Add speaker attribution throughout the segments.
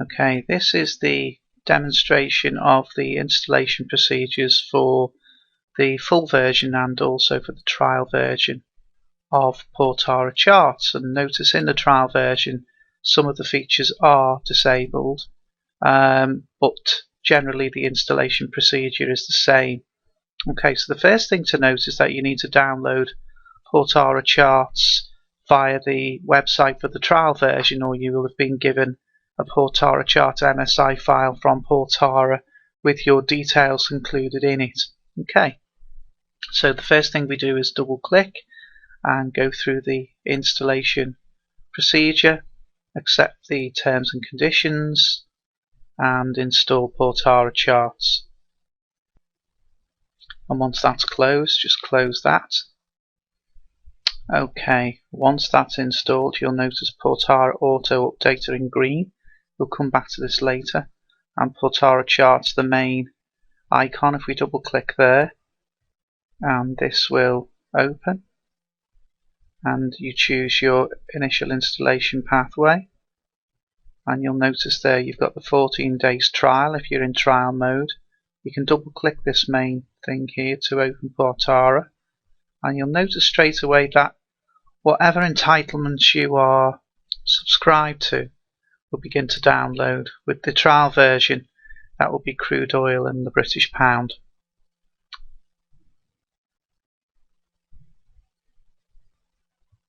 Speaker 1: Okay, this is the demonstration of the installation procedures for the full version and also for the trial version of Portara charts. And notice in the trial version some of the features are disabled, but generally the installation procedure is the same. Okay, so the first thing to note is that you need to download Portara charts via the website for the trial version, or you will have been given a Portara chart MSI file from Portara with your details included in it. Okay, so the first thing we do is double click and go through the installation procedure, accept the terms and conditions, and install Portara charts. And once that's closed, just close that. Okay, once that's installed, you'll notice Portara Auto Updater in green. We'll come back to this later. And Portara Charts, the main icon, if we double click there, and this will open. And you choose your initial installation pathway. And you'll notice there you've got the 14 days trial if you're in trial mode. You can double click this main thing here to open Portara, and you'll notice straight away that whatever entitlements you are subscribed to will begin to download. With the trial version, that will be crude oil and the British pound.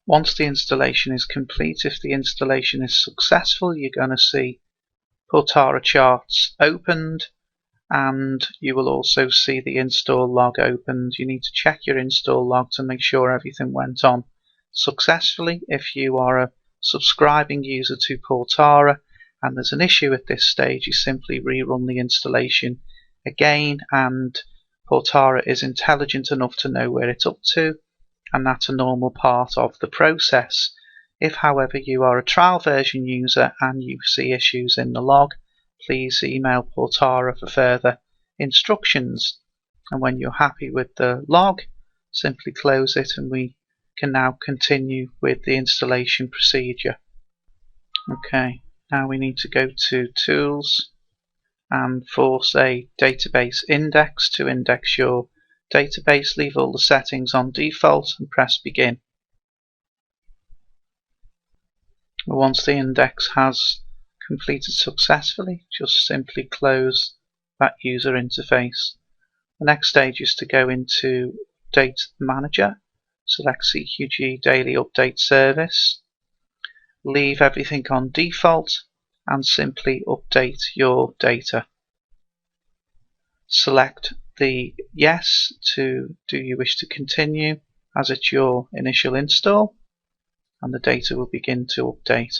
Speaker 1: Once the installation is complete, if the installation is successful, you're going to see Portara charts opened, and you will also see the install log opened. You need to check your install log to make sure everything went on successfully. If you are a subscribing user to Portara and there's an issue at this stage, you simply rerun the installation again, and Portara is intelligent enough to know where it's up to, and that's a normal part of the process. If, however, you are a trial version user and you see issues in the log, please email Portara for further instructions. And when you're happy with the log, simply close it, and we can now continue with the installation procedure. Okay, now we need to go to Tools and force a database index to index your database. Leave all the settings on default and press Begin. Once the index has completed successfully, just simply close that user interface. The next stage is to go into Update Manager, select CQG Daily Update Service, leave everything on default and simply update your data. Select the yes to do you wish to continue, as it's your initial install, and the data will begin to update.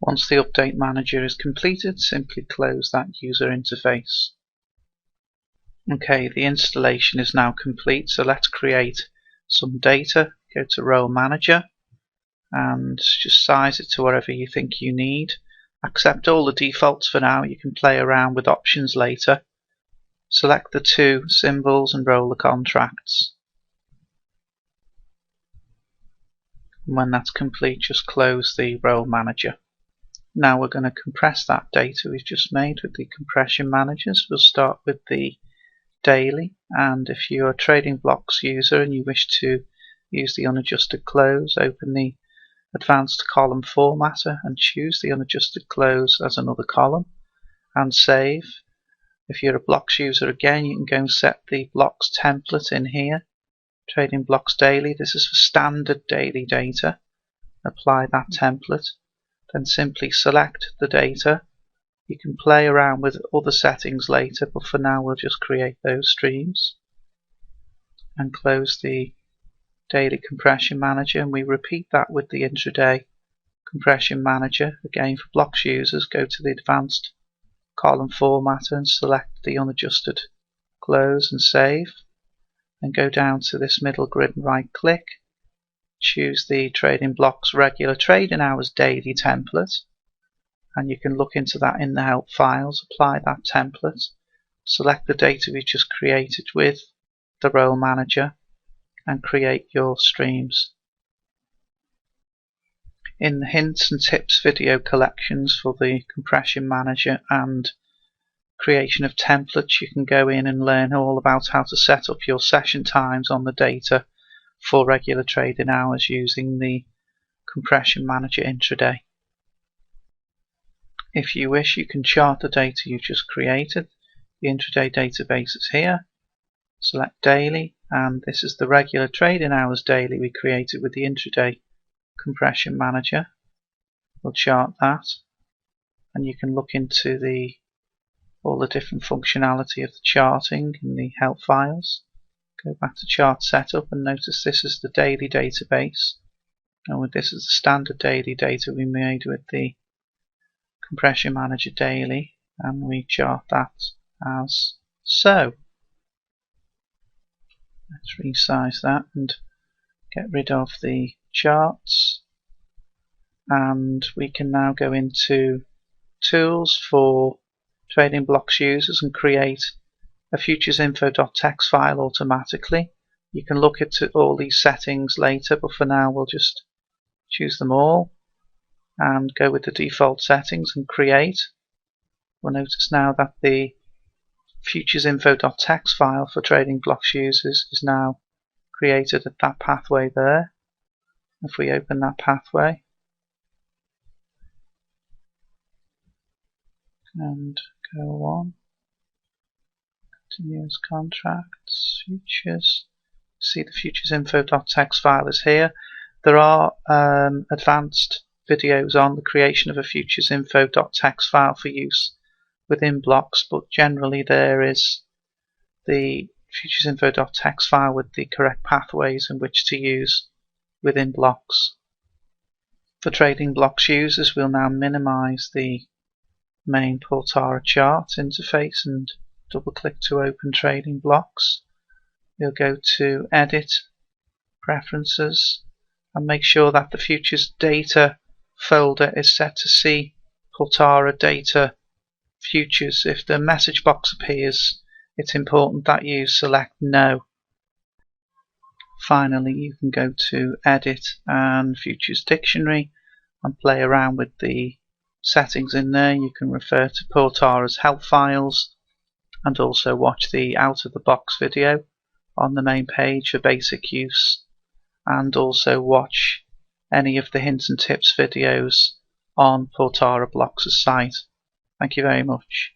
Speaker 1: Once the Update Manager is completed, simply close that user interface. Okay, the installation is now complete, so let's create some data. Go to Role Manager and just size it to whatever you think you need. Accept all the defaults for now. You can play around with options later. Select the two symbols and roll the contracts. And when that's complete, just close the Role Manager. Now we're going to compress that data we've just made with the compression managers. We'll start with the daily, and if you're a trading Blox user and you wish to use the unadjusted close, open the advanced column formatter and choose the unadjusted close as another column and save. If you're a Blox user again, you can go and set the Blox template in here. Trading Blox daily, this is for standard daily data. Apply that template, then simply select the data. You can play around with other settings later, but for now we'll just create those streams and close the daily compression manager, and we repeat that with the intraday compression manager. Again, for Blox users, go to the advanced column formatter and select the unadjusted close and save, and go down to this middle grid and right click, choose the Trading Blox regular trading hours daily template, and you can look into that in the help files. Apply that template, select the data we just created with the role manager and create your streams. In the hints and tips video collections for the compression manager and creation of templates, you can go in and learn all about how to set up your session times on the data for regular trading hours using the compression manager intraday. If you wish, you can chart the data you've just created. The intraday database is here. Select daily, and this is the regular trading hours daily we created with the intraday compression manager. We'll chart that, and you can look into all the different functionality of the charting in the help files. Go back to chart setup and notice this is the daily database, and this is the standard daily data we made with the compression manager daily, and we chart that as so. Let's resize that and get rid of the charts, and we can now go into tools for trading blocks users and create a futuresinfo.txt file automatically. You can look at all these settings later, but for now we'll just choose them all and go with the default settings and create. We'll notice now that the futuresinfo.txt file for trading blocks users is now created at that pathway there. If we open that pathway and go on, continuous contracts, futures, see the futuresinfo.txt file is here. There are advanced videos on the creation of a futuresinfo.txt file for use within Blox, but generally there is the futuresinfo.txt file with the correct pathways in which to use within Blox. For trading blocks users, we'll now minimize the main Portara chart interface and double click to open trading blocks. We'll go to Edit, Preferences, and make sure that the Futures Data folder is set to see Portara Data Futures. If the message box appears, it's important that you select No. Finally, you can go to Edit and Futures Dictionary and play around with the settings in there. You can refer to Portara's help files and also watch the out of the box video on the main page for basic use, and also watch any of the hints and tips videos on Portara Blox' site. Thank you very much.